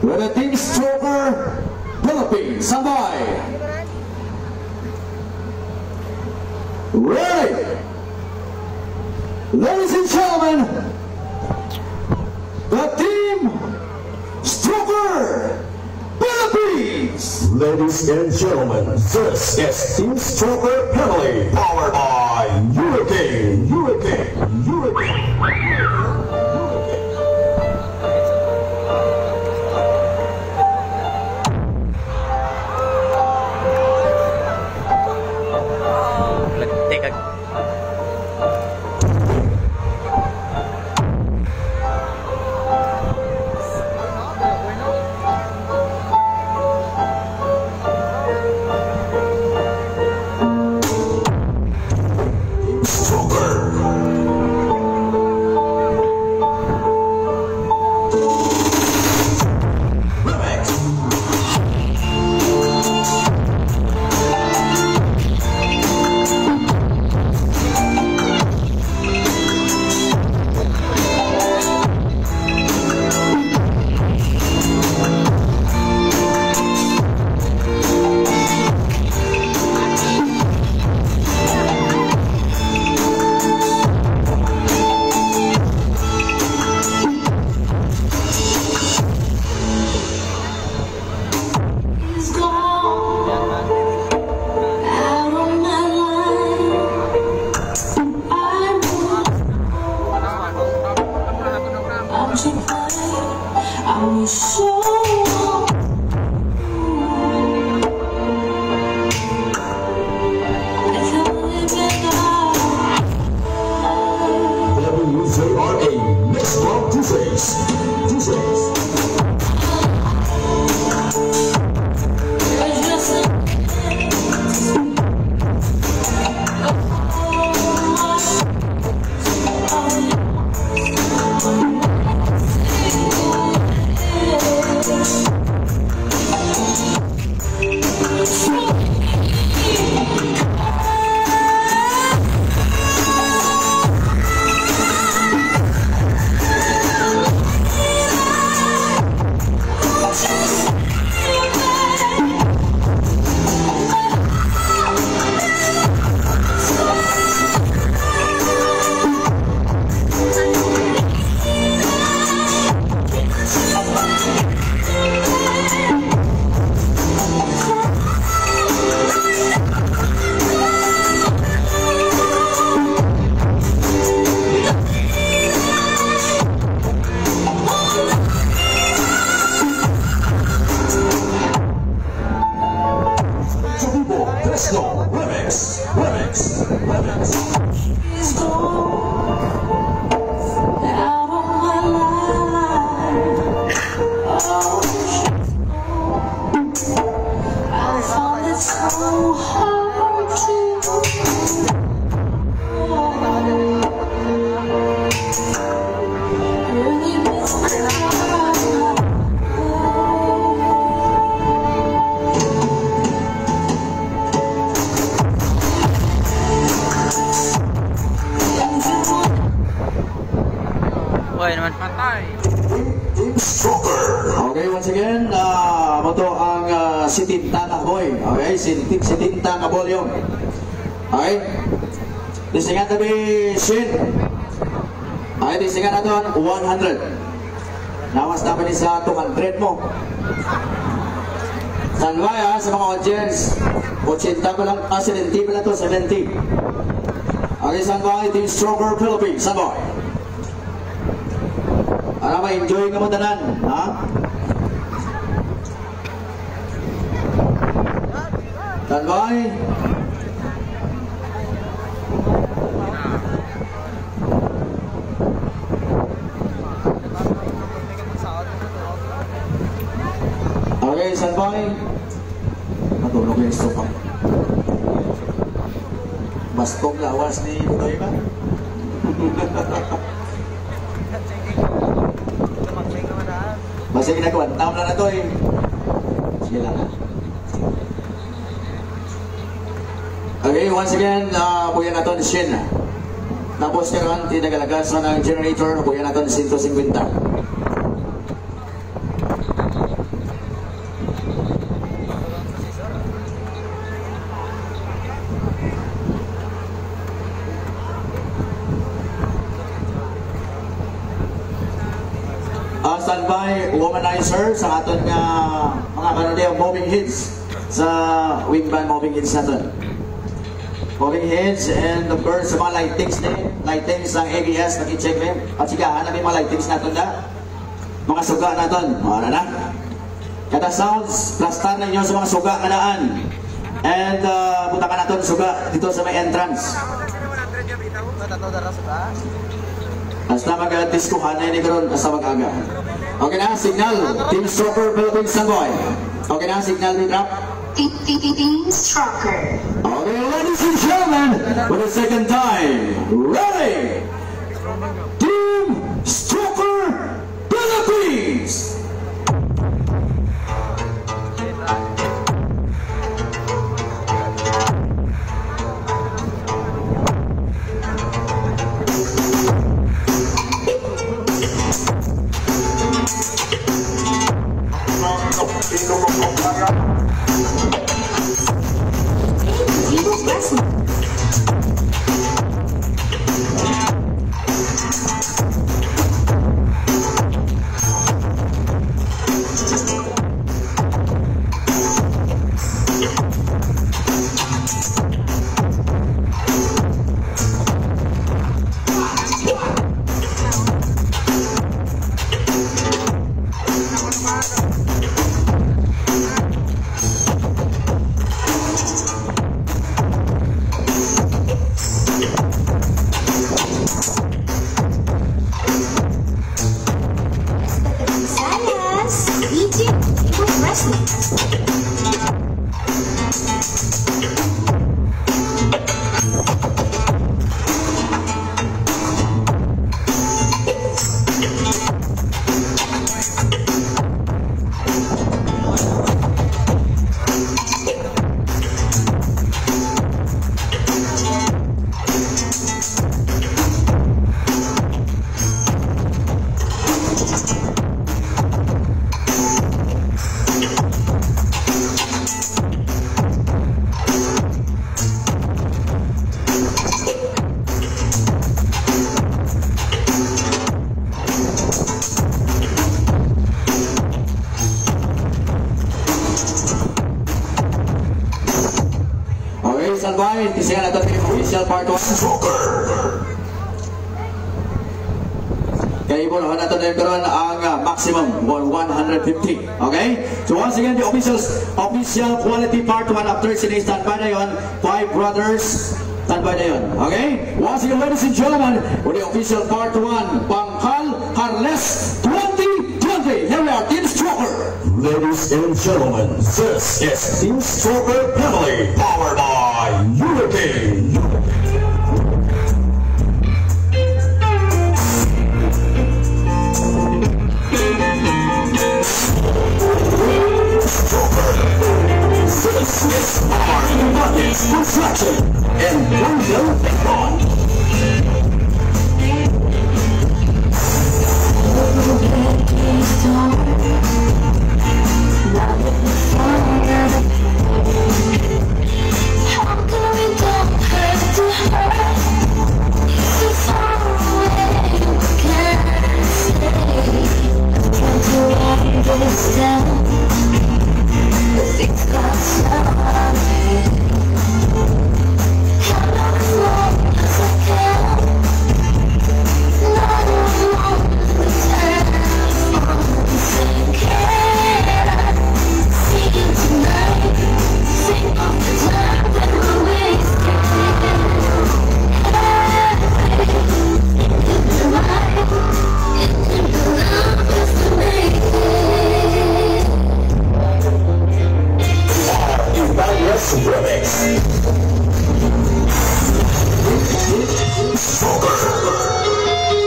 with the Team Stroker Philippines. Stand by. Ready. Ladies and gentlemen, the Team Stroker Philippines. Ladies and gentlemen, this is Team Stroker Family, powered by Hurricane. Okay, once again, ito ang si Tinta Kaboy. Okay, si Tinta Kaboy yun. Okay, disingan tabi Shin. Okay, disingan natin 100. Nawas na pa sa 200 mo. Standby sa mga audience. 80 pa lang, 70 pa lang to, 70. Okay, standby, Team Stroker Philippines. Standby. Para ma-enjoy ka mo tanan, ha? Standby. Okay, standby. Matulog yung sofa. Bastong lawas ni Budoy ba? Masih ginagawa, tam na to eh. Sige lang. Okay, once again, buyan natin ni Shin. Tapos karon, tinagalagas na ng generator, buyan natin ni 150. standby womanizer sa aton nga mga kanunay moving heads sa wingman moving heads natin. Moving heads and of course sa mga lightings ng ABS naki-check rin. At siya, hanapin mga lightings natin na mga suga natin. Ano na? Kada sounds, plastar na inyo sa mga suga kanaan. And punta ka natin suga dito sa may entrance. Hasta mag-diskuhan na ini karon hasta mag-aga. Okay na, signal. Team Stroker Philippines Sangoy. Okay na, signal ni drop. Team Stroker. Okay, ladies and gentlemen, for the second time, ready? Team Stroker Philippines. Standby, tisigan natin yung official part 1. Kaya ibunuhan natin na yung karoon ang maximum 150. Okay? So once again, the official quality part 1 after sinay standby na yun, 5 brothers, standby na yun. Okay? Once again, ladies and gentlemen, for the official part 1, Pangkal Harles 2020. Here we are, Team Stroker. Ladies and gentlemen, this is Team Stroker Family, powered by Hurricane. This is our Bucket Construction and Window Technon.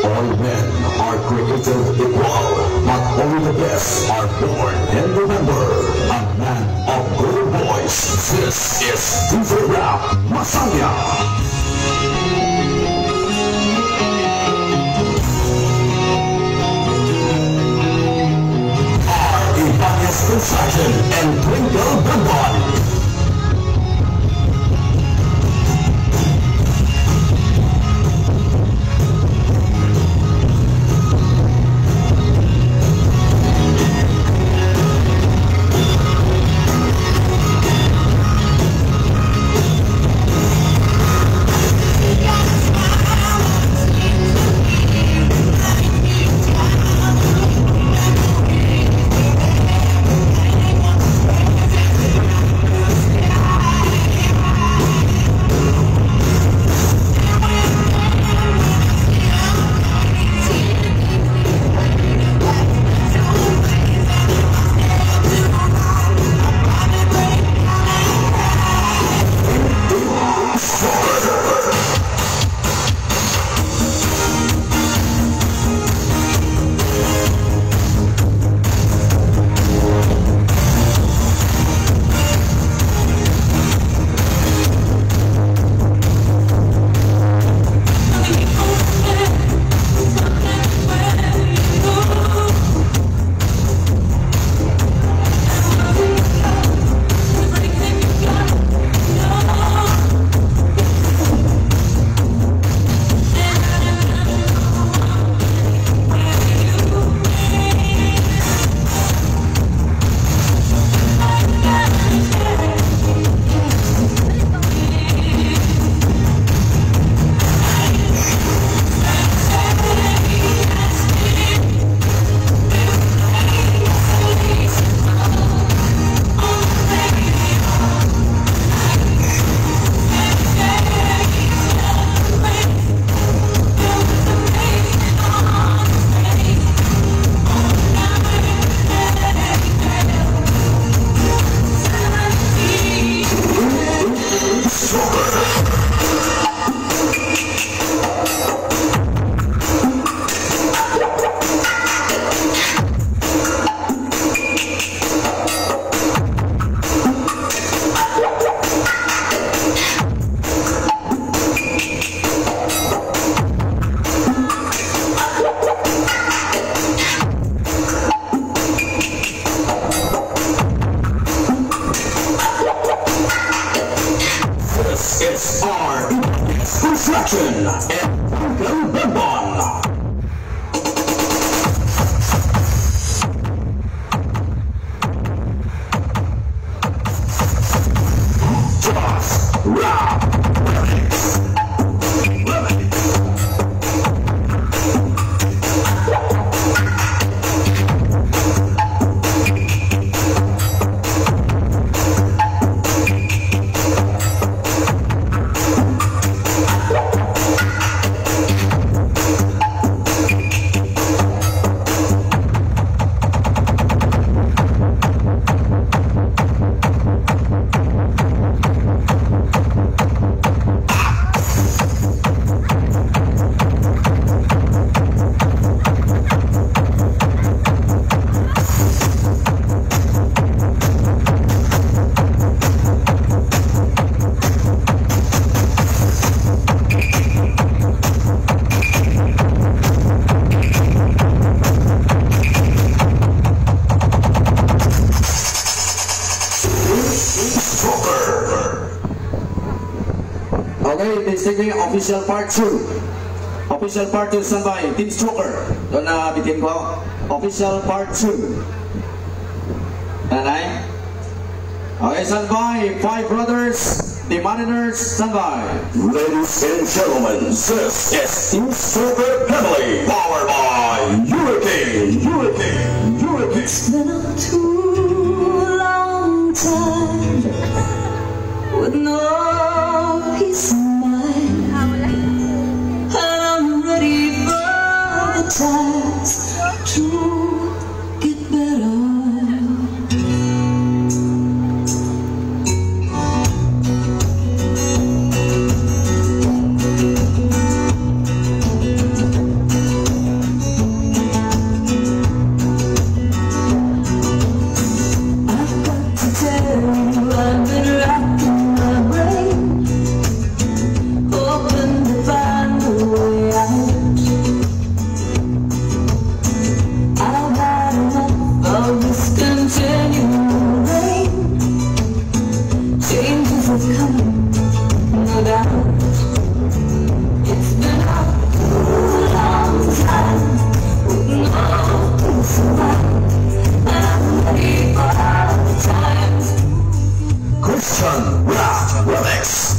All men are created equal, but only the best are born. And remember, a man of good voice. This is DJ Rap Masaya. Ibanez Construction and Twinkle Bourbon. Okay, singing official part 2. Official part 2 standby, Team Stroker. Doon na bitin ko. Official part 2. Nanay. Okay, standby. 5 brothers, the Mariners, standby. Ladies and gentlemen, this is Team Stroker Family, powered by Hurricane. It's been a too long time with no peace of mind, and I'm ready for the times to get better. Christian Rap Remix.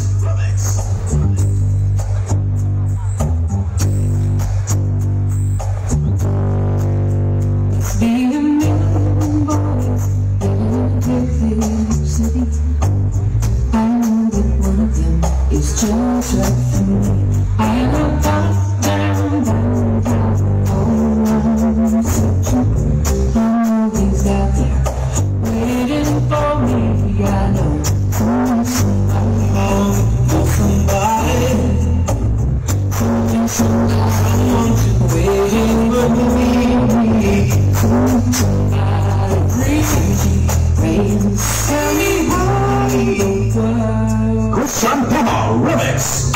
Being a million boys in a big city, I know that one of them is just like me. I know all around searching. I know he's out there waiting for me. I know somebody waiting for me. Somebody please tell me why the world. Christian Puma Remix.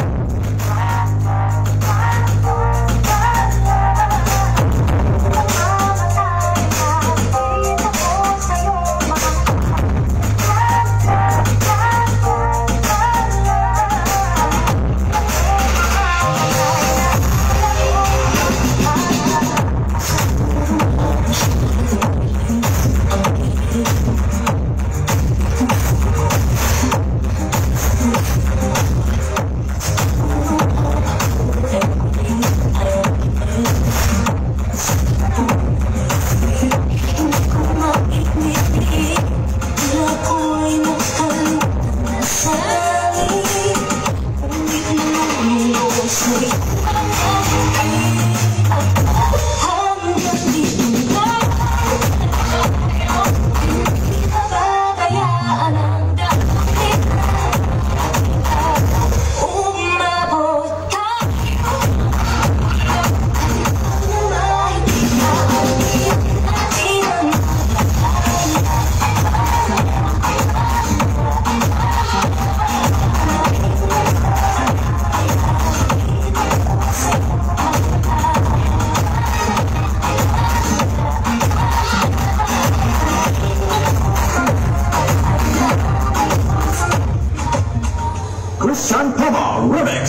Christian Puma Remix.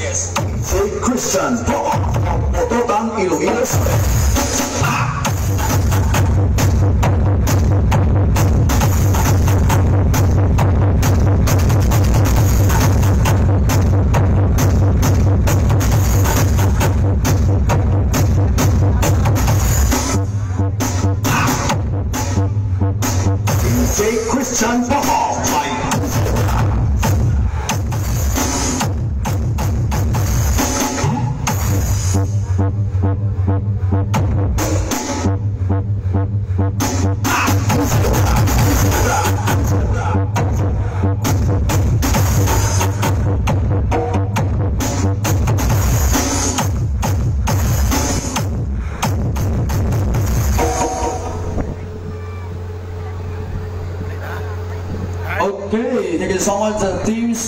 Yes. Christian Puma. Ototang Iloilo. DJ Christian Puma. Bye. so much, teams.